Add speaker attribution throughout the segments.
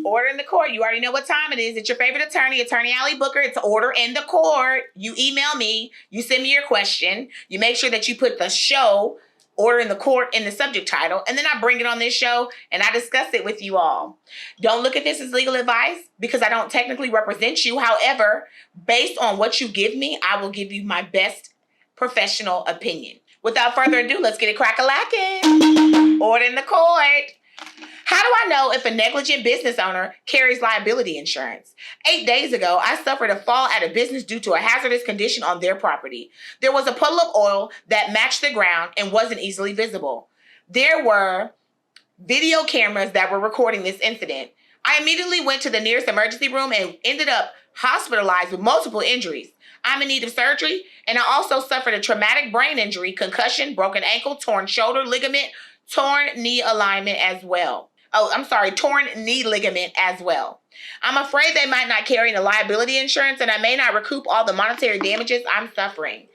Speaker 1: Order in the court. You already know what time it is. It's your favorite attorney, Attorney Allie Booker. It's order in the court. You email me. You send me your question. You make sure that you put the show, Order in the Court, in the subject title. And then I bring it on this show and I discuss it with you all. Don't look at this as legal advice because I don't technically represent you. However, based on what you give me, I will give you my best professional opinion. Without further ado, let's get it crack-a-lackin'. Order in the court. How do I know if a negligent business owner carries liability insurance? 8 days ago, I suffered a fall at a business due to a hazardous condition on their property. There was a puddle of oil that matched the ground and wasn't easily visible. There were video cameras that were recording this incident. I immediately went to the nearest emergency room and ended up hospitalized with multiple injuries. I'm in need of surgery, and I also suffered a traumatic brain injury, concussion, broken ankle, torn shoulder ligament, torn knee alignment as well. Torn knee ligament as well. I'm afraid they might not carry the liability insurance, and I may not recoup all the monetary damages I'm suffering.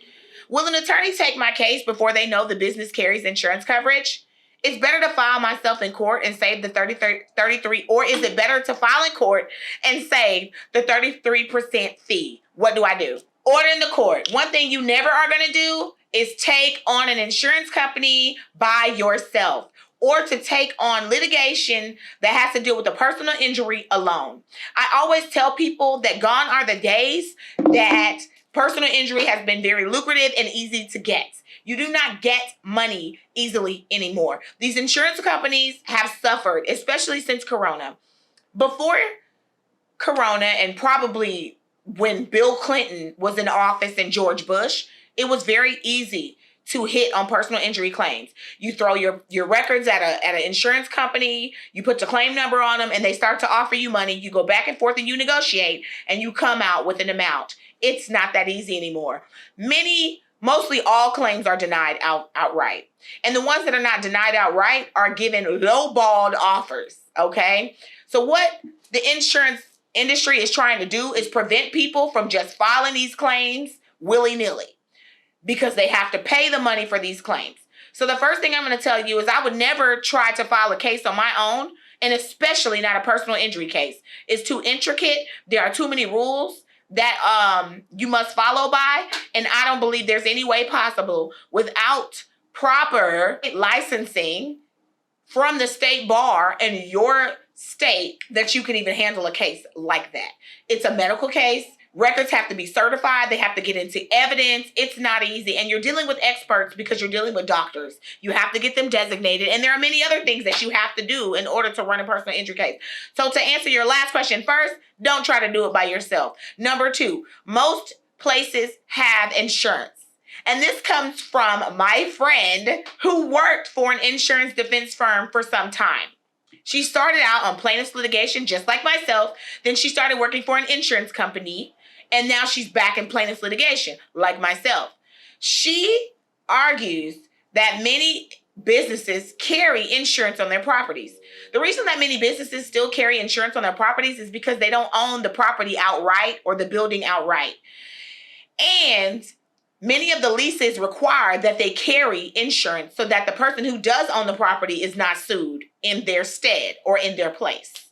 Speaker 1: Will an attorney take my case before they know the business carries insurance coverage? It's better to file myself in court and save the 33, or is it better to file in court and save the 33% fee? What do I do? Order in the court. One thing you never are going to do is take on an insurance company by yourself or to take on litigation that has to deal with a personal injury alone. I always tell people that gone are the days that personal injury has been very lucrative and easy to get. You do not get money easily anymore. These insurance companies have suffered, especially since Corona. Before Corona, and probably when Bill Clinton was in office and George Bush, it was very easy to hit on personal injury claims. You throw your records at an insurance company, you put the claim number on them, and they start to offer you money. You go back and forth and you negotiate, and you come out with an amount. It's not that easy anymore. Mostly all claims are denied outright. And the ones that are not denied outright are given lowballed offers, okay? So what the insurance industry is trying to do is prevent people from just filing these claims willy-nilly because they have to pay the money for these claims. So the first thing I'm going to tell you is I would never try to file a case on my own, and especially not a personal injury case. It's too intricate. There are too many rules that you must follow by, and I don't believe there's any way possible without proper licensing from the state bar in your state that you can even handle a case like that. It's a medical case. Records have to be certified. They have to get into evidence. It's not easy. And you're dealing with experts because you're dealing with doctors. You have to get them designated. And there are many other things that you have to do in order to run a personal injury case. So to answer your last question first, don't try to do it by yourself. Number 2, most places have insurance. And this comes from my friend who worked for an insurance defense firm for some time. She started out on plaintiff's litigation just like myself. Then she started working for an insurance company. And now she's back in plaintiff's litigation like myself. She argues that many businesses carry insurance on their properties. The reason that many businesses still carry insurance on their properties is because they don't own the property outright or the building outright. And many of the leases require that they carry insurance so that the person who does own the property is not sued in their stead or in their place.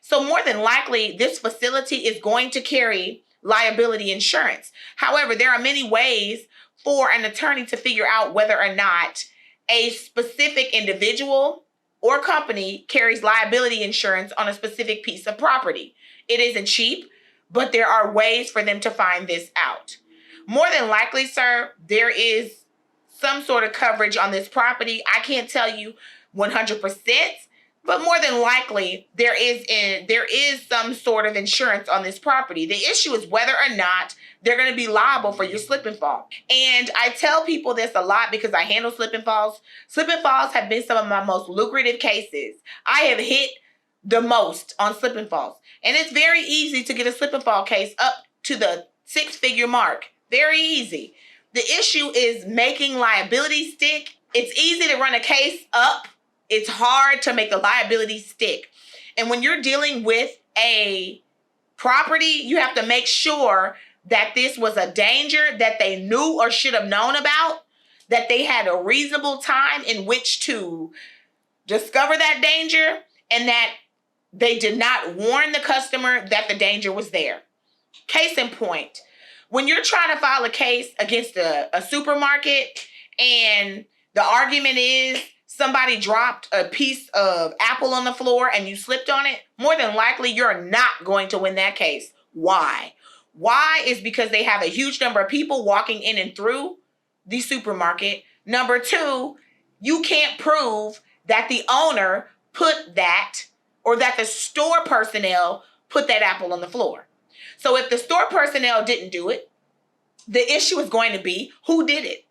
Speaker 1: So more than likely, this facility is going to carry liability insurance. However, there are many ways for an attorney to figure out whether or not a specific individual or company carries liability insurance on a specific piece of property. It isn't cheap, but there are ways for them to find this out. More than likely, sir, there is some sort of coverage on this property. I can't tell you 100%, but more than likely, there is some sort of insurance on this property. The issue is whether or not they're going to be liable for your slip and fall. And I tell people this a lot because I handle slip and falls. Slip and falls have been some of my most lucrative cases. I have hit the most on slip and falls. And it's very easy to get a slip and fall case up to the 6-figure mark. Very easy. The issue is making liability stick. It's easy to run a case up. It's hard to make the liability stick. And when you're dealing with a property, you have to make sure that this was a danger that they knew or should have known about, that they had a reasonable time in which to discover that danger, and that They did not warn the customer that the danger was there. Case in point, when you're trying to file a case against a supermarket and the argument is somebody dropped a piece of apple on the floor and you slipped on it, more than likely you're not going to win that case. Why? Why is because they have a huge number of people walking in and through the supermarket. Number two, you can't prove that the owner put that or that the store personnel put that apple on the floor. So if the store personnel didn't do it, the issue is going to be who did it.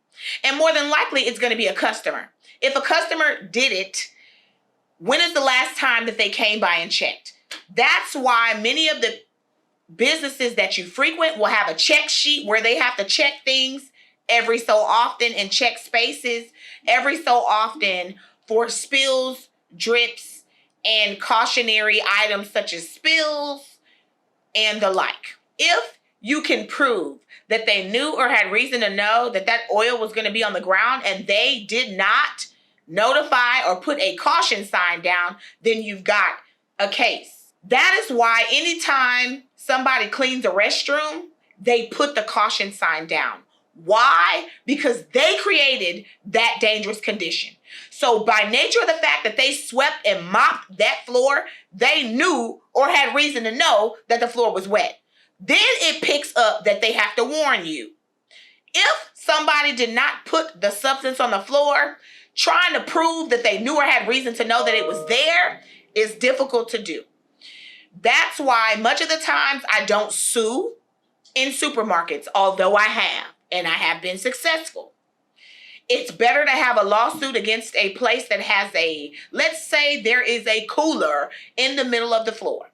Speaker 1: And more than likely, it's going to be a customer. If a customer did it, when is the last time that they came by and checked? That's why many of the businesses that you frequent will have a check sheet where they have to check things every so often and check spaces every so often for spills, drips, and cautionary items such as spills and the like. If you can prove that they knew or had reason to know that that oil was going to be on the ground and they did not notify or put a caution sign down, then you've got a case. That is why anytime somebody cleans a restroom, they put the caution sign down. Why? Because they created that dangerous condition. So by nature of the fact that they swept and mopped that floor, they knew or had reason to know that the floor was wet. Then it picks up that they have to warn you. If somebody did not put the substance on the floor, trying to prove that they knew or had reason to know that it was there is difficult to do. That's why much of the times I don't sue in supermarkets, although I have, and I have been successful. It's better to have a lawsuit against a place that has let's say there is a cooler in the middle of the floor.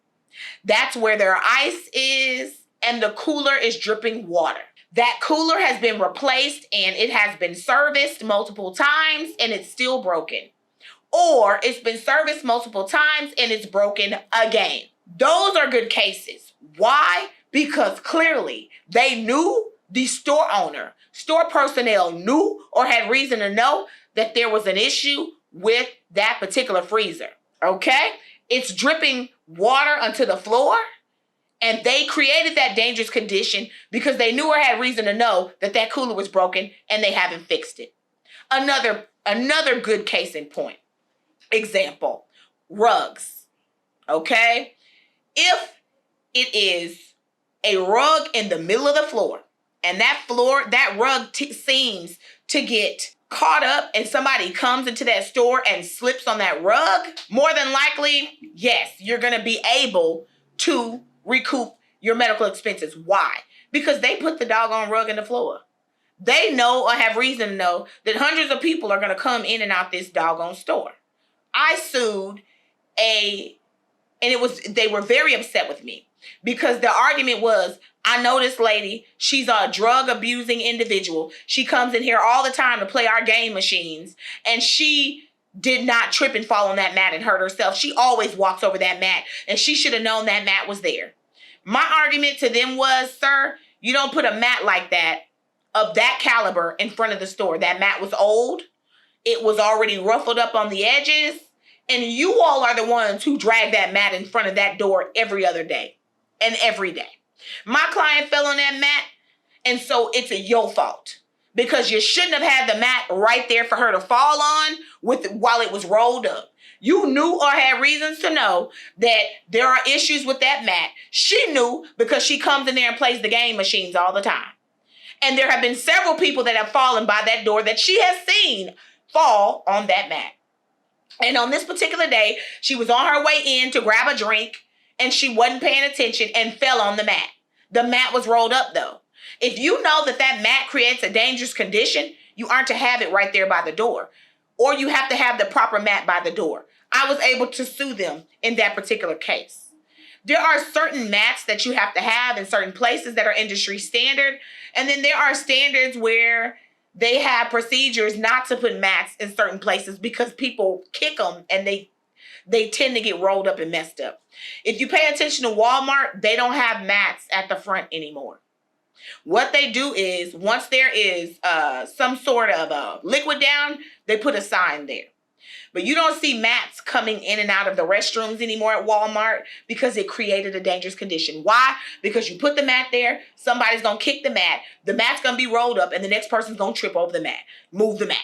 Speaker 1: That's where their ice is, and the cooler is dripping water. That cooler has been replaced and it has been serviced multiple times and it's still broken. Or it's been serviced multiple times and it's broken again. Those are good cases. Why? Because clearly they knew, the store owner, store personnel knew or had reason to know that there was an issue with that particular freezer. Okay? It's dripping water onto the floor, and they created that dangerous condition because they knew or had reason to know that that cooler was broken and they haven't fixed it. Another good case in point. Example, rugs. Okay? If it is a rug in the middle of the floor and that rug seems to get caught up and somebody comes into that store and slips on that rug, more than likely, yes, you're going to be able to recoup your medical expenses. Why? Because they put the doggone rug in the floor. They know or have reason to know that hundreds of people are going to come in and out this doggone store. I sued they were very upset with me because the argument was, I know this lady, she's a drug abusing individual. She comes in here all the time to play our game machines, and she did not trip and fall on that mat and hurt herself. She always walks over that mat, and she should have known that mat was there. My argument to them was, sir, you don't put a mat like that of that caliber in front of the store. That mat was old. It was already ruffled up on the edges. And you all are the ones who drag that mat in front of that door every other day and every day. My client fell on that mat, and so it's your fault because you shouldn't have had the mat right there for her to fall on while it was rolled up. You knew or had reasons to know that there are issues with that mat. She knew because she comes in there and plays the game machines all the time. And there have been several people that have fallen by that door that she has seen fall on that mat. And on this particular day, she was on her way in to grab a drink and she wasn't paying attention and fell on the mat. The mat was rolled up though. If you know that that mat creates a dangerous condition, you aren't to have it right there by the door. Or you have to have the proper mat by the door. I was able to sue them in that particular case. There are certain mats that you have to have in certain places that are industry standard. And then there are standards where they have procedures not to put mats in certain places because people kick them and they tend to get rolled up and messed up. If you pay attention to Walmart, they don't have mats at the front anymore. What they do is once there is some sort of liquid down, they put a sign there. But you don't see mats coming in and out of the restrooms anymore at Walmart because it created a dangerous condition. Why? Because you put the mat there, somebody's going to kick the mat's going to be rolled up, and the next person's going to trip over the mat, move the mat.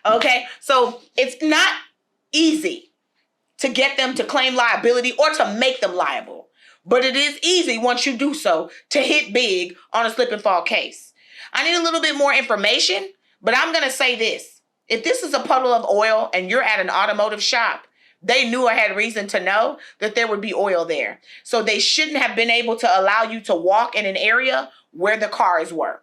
Speaker 1: Okay? So it's not easy to get them to claim liability or to make them liable. But it is easy once you do so to hit big on a slip and fall case. I need a little bit more information, but I'm going to say this. If this is a puddle of oil and you're at an automotive shop, they knew or had reason to know that there would be oil there. So they shouldn't have been able to allow you to walk in an area where the cars were.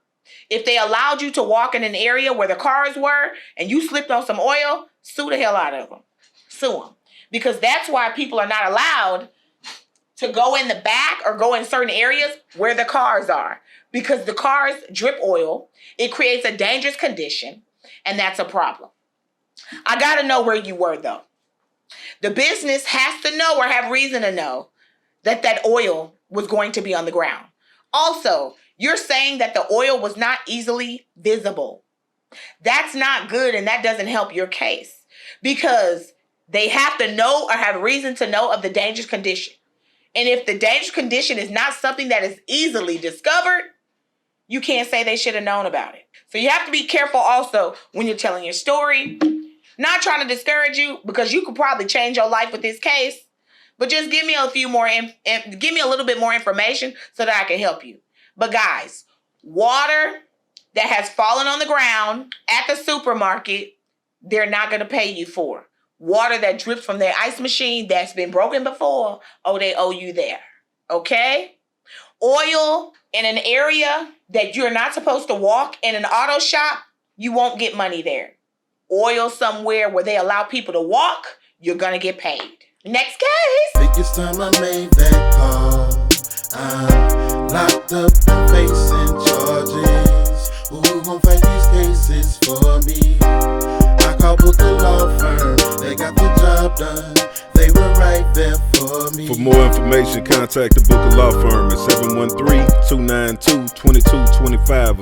Speaker 1: If they allowed you to walk in an area where the cars were and you slipped on some oil, sue the hell out of them. Sue them. Because that's why people are not allowed to go in the back or go in certain areas where the cars are. Because the cars drip oil, it creates a dangerous condition, and that's a problem. I got to know where you were, though. The business has to know or have reason to know that that oil was going to be on the ground. Also, you're saying that the oil was not easily visible. That's not good, and that doesn't help your case because they have to know or have reason to know of the dangerous condition. And if the dangerous condition is not something that is easily discovered, you can't say they should have known about it. So you have to be careful also when you're telling your story. Not trying to discourage you because you could probably change your life with this case, but just give me a little bit more information so that I can help you. But guys, water that has fallen on the ground at the supermarket, they're not going to pay you for. Water that drips from their ice machine that's been broken before, they owe you there. Okay? Oil in an area that you're not supposed to walk in an auto shop, you won't get money there. Oil somewhere where they allow people to walk, you're going to get paid. Next case.
Speaker 2: Biggest time I made that call. I'm locked up and facing charges. Who gon' fight these cases for me? I called Booker Law Firm. They got the job done. They were right there for me.
Speaker 3: For more information, contact the Booker Law Firm at 713-292-2225.